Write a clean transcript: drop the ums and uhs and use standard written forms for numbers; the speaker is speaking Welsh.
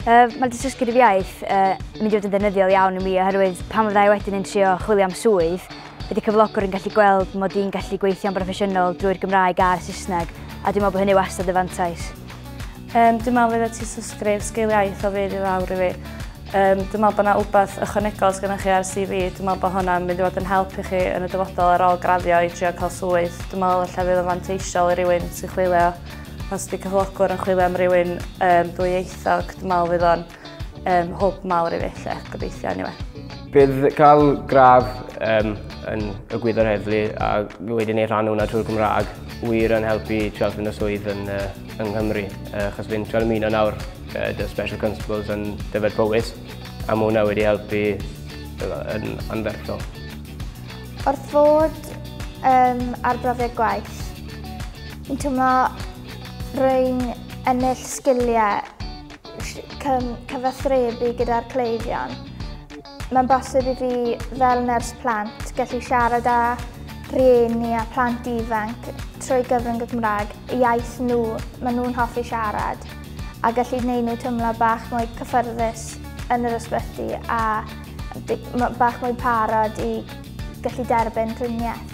Mae'r dysgu rhyw iaith yn mynd i fod yn ddefnyddiol iawn i mi oherwydd pan fydda i wedyn yn trio chwilio am swydd, bydd y cyflogwr yn gallu gweld mod i'n gallu gweithio'n broffesiynol drwy'r Gymraeg a'r Saesneg, a dwi'n meddwl bod hynny wastad y fantais. Dwi'n meddwl fydd y tystysgrif sgil iaith o fydd i lawr i fi. Dwi'n meddwl bod yna wbeth ychwanegol sgynnoch chi ar CV. Dwi'n meddwl bod hwnna'n mynd i fod yn helpu chi yn y dyfodol ar ôl graddio i trio cael swydd. Dwi'n meddwl lle fydd yn fanteisiol i rywun sy'n chwilio. Os ydy cyflogwr yn chwilio am rywun dwyieithog, dwi'n meddwl fydd o'n hwb mawr i fi lle, gobeithio anyway. Bydd cael graf yn y gwyddor heddlu a wedyn ei rhan hwnna trwy'r Gymraeg wir yn helpu trio ffyn y swydd yng Nghymru. Achos fi'n trio ymuno nawr dy Special Constables yn Dyfed Powys a mae hwnna wedi helpu yn anferthol. Wrth fod ar brofiad gwaith, fi'n teimlo rwy'n ennill sgiliau cyfathrebu gyda'r cleifion. Mae'n bosib i fi fel nyrs plant gallu siarad â rhieni a plant ifanc trwy gyfrwng y Gymraeg, iaith nhw, maen nhw'n hoffi siarad, a gallu gwneud nhw teimlo bach mwy cyffyrddus yn yr ysbyty a bach mwy parod i gallu derbyn triniaeth.